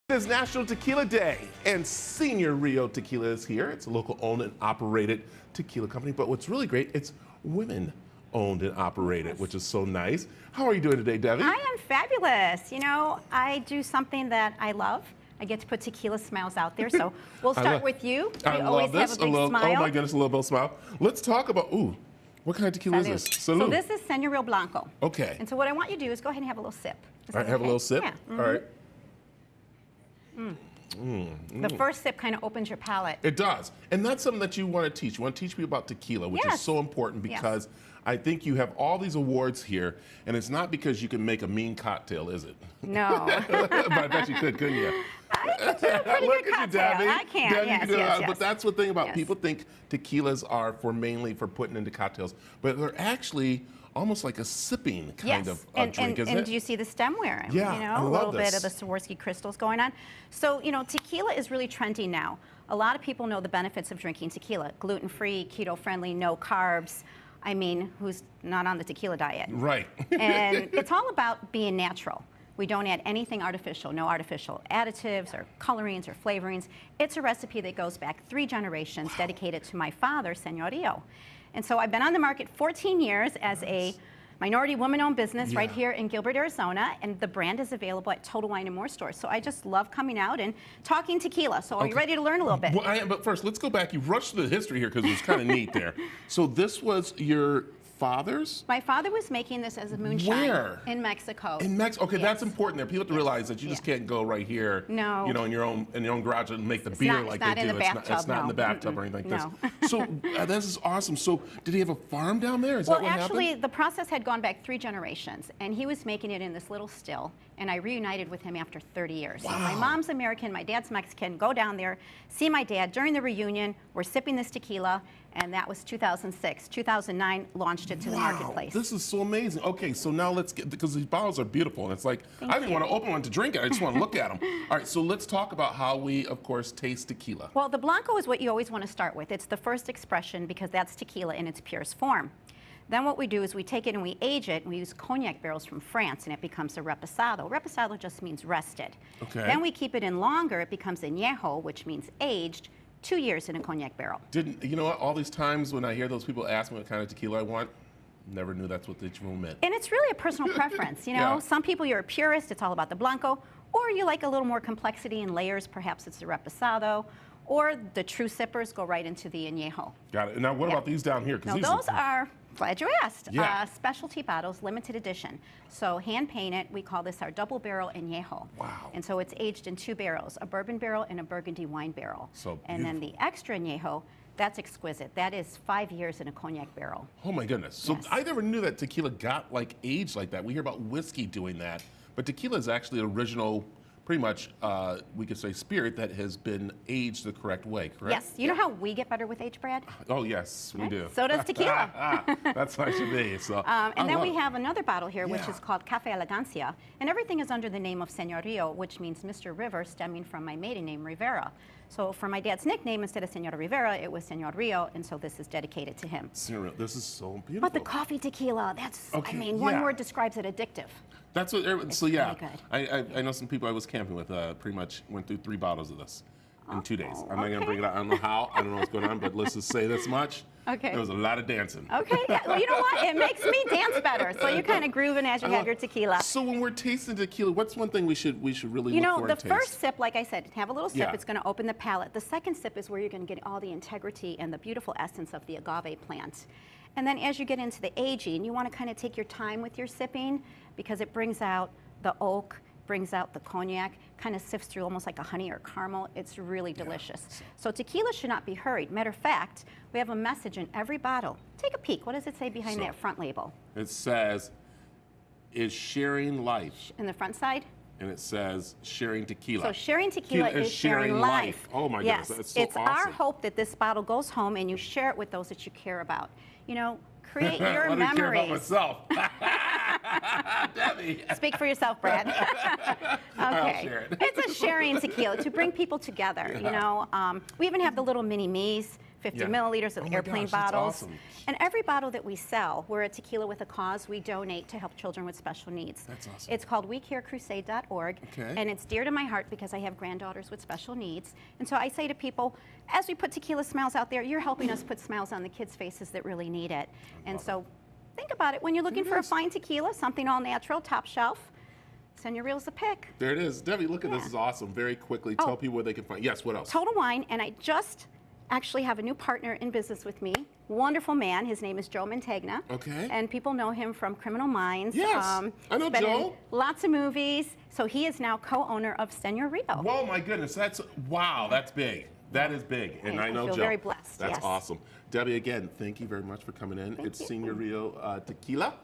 It is National Tequila Day, and Senor Rio Tequila is here. It's a local owned and operated tequila company, but what's really great, it's women owned and operated, which is so nice. How are you doing today, Debbie? I am fabulous. You know, I do something that I love. I get to put tequila smiles out there, so we'll start with you. I always love this. have a big smile. Oh my goodness, a little bit of smile. Let's talk about, what kind of tequila is this? So this is Senor Rio Blanco. Okay. And so what I want you to do is go ahead and have a little sip. All right, have a little sip? Yeah. All right. The first sip kind of opens your palate. It does. And that's something that you want to teach. You want to teach me about tequila, which is so important because I think you have all these awards here, and it's not because you can make a mean cocktail, is it? No. But I bet you could, couldn't you? I could do a pretty good cocktail. I can, yes. But that's the thing about people think tequilas are mainly for putting into cocktails, but they're actually almost like a sipping kind of drink, isn't it? And do you see the stemware? Yeah, you know, I love a little this. bit of the Swarovski crystals going on. So, you know, tequila is really trendy now. A lot of people know the benefits of drinking tequila. Gluten-free, keto-friendly, no carbs. I mean, who's not on the tequila diet? Right. And it's all about being natural. We don't add anything artificial, no artificial additives or colorings or flavorings. It's a recipe that goes back 3 generations dedicated to my father, Senor Rio. And so I've been on the market 14 years as a minority woman-owned business right here in Gilbert, Arizona, and the brand is available at Total Wine & More stores. So I just love coming out and talking tequila. So are you ready to learn a little bit? Well, I am, but first, let's go back. You rushed through the history here because it was kind of neat there. So this was your father's? My father was making this as a moonshine. Where? In Mexico. In Mexico. Okay, that's important there. People have to realize that you just can't go right here, you know, in your own garage and make the beer like they do. It's not in the bathtub or anything like this. So this is awesome. So did he have a farm down there? Is that what happened? Well, actually, the process had gone back 3 generations, and he was making it in this little still, and I reunited with him after 30 years. Wow. So my mom's American, my dad's Mexican. Go down there, see my dad. During the reunion, we're sipping this tequila, and that was 2006. 2009, launched it to the marketplace. This is so amazing. Okay, so now let's get, because these bottles are beautiful, and it's like, I didn't want to open one to drink it, I just want to look at them. All right, so let's talk about how we, of course, taste tequila. Well, the Blanco is what you always want to start with. It's the first expression because that's tequila in its purest form. Then what we do is we take it and we age it, and we use cognac barrels from France, and it becomes a reposado. Reposado just means rested. Okay. Then we keep it in longer, it becomes añejo, which means aged, 2 years in a cognac barrel. You know what, all these times when I hear those people ask me what kind of tequila I want, never knew that's what each one meant. And it's really a personal preference, you know? Some people, you're a purist, it's all about the Blanco, or you like a little more complexity and layers, perhaps it's the reposado, or the true sippers go right into the añejo. Got it. Now what about these down here? No, those are, glad you asked, specialty bottles, limited edition. So hand painted, we call this our double barrel añejo. Wow. And so it's aged in 2 barrels, a bourbon barrel and a burgundy wine barrel. So and then the extra añejo, that's exquisite. That is 5 years in a cognac barrel. Oh my goodness. So I never knew that tequila got like aged like that. We hear about whiskey doing that, but tequila is actually the original, pretty much, we could say spirit that has been aged the correct way, correct? Yes. You know how we get better with age, Brad? Oh, yes, we do. So does tequila. That's how it should be. So, and then we have another bottle here, which is called Café Elegancia, and everything is under the name of Senor Rio, which means Mr. River, stemming from my maiden name, Rivera. So for my dad's nickname, instead of Senor Rivera, it was Senor Rio, and so this is dedicated to him. Senor, this is so beautiful. But the coffee tequila, that's, I mean, one word describes it, addictive. That's what, so really good. I know some people I was camping with pretty much went through 3 bottles of this in 2 days. I'm not going to bring it out. I don't know how. I don't know what's going on, but let's just say this much. Okay. There was a lot of dancing. Okay. Well, you know what? It makes me dance better. So you're kind of grooving as you have your tequila. So when we're tasting tequila, what's one thing we should really look for and taste? You know, the first sip, like I said, have a little sip. Yeah. It's going to open the palate. The second sip is where you're going to get all the integrity and the beautiful essence of the agave plant. And then as you get into the aging, you want to kind of take your time with your sipping because it brings out the oak, brings out the cognac, kind of sifts through almost like a honey or caramel. It's really delicious. So tequila should not be hurried. Matter of fact, we have a message in every bottle. Take a peek. What does it say behind that front label? It says, is sharing life. In the front side? And it says sharing tequila. So sharing tequila is sharing life. Oh my goodness, that's so it's awesome. our hope that this bottle goes home and you share it with those that you care about. You know, create your I memories. care about myself. Debbie. Speak for yourself, Brad. Okay. I'll share it. It's a sharing tequila to bring people together. You know, we even have the little mini me's 50 milliliters of airplane bottles. Awesome. And every bottle that we sell, we're a Tequila with a Cause, we donate to help children with special needs. That's awesome. It's called WeCareCrusade.org, and it's dear to my heart because I have granddaughters with special needs. And so I say to people, as we put Tequila Smiles out there, you're helping us put smiles on the kids' faces that really need it. And so think about it. When you're looking for a fine tequila, something all natural, top shelf, Senor Rio's the pick. There it is. Debbie, look at this. This is awesome. Very quickly, tell people where they can find. Yes, what else? Total Wine, and I just actually have a new partner in business with me. Wonderful man. His name is Joe Mantegna. Okay. And people know him from Criminal Minds. Yes, I know Joe. Lots of movies. So he is now co-owner of Senor Rio. Whoa, my goodness. Wow, that's big. That is big. And I know feel Joe. Very blessed. That's awesome. Debbie, again, thank you very much for coming in. It's Senor Rio Tequila.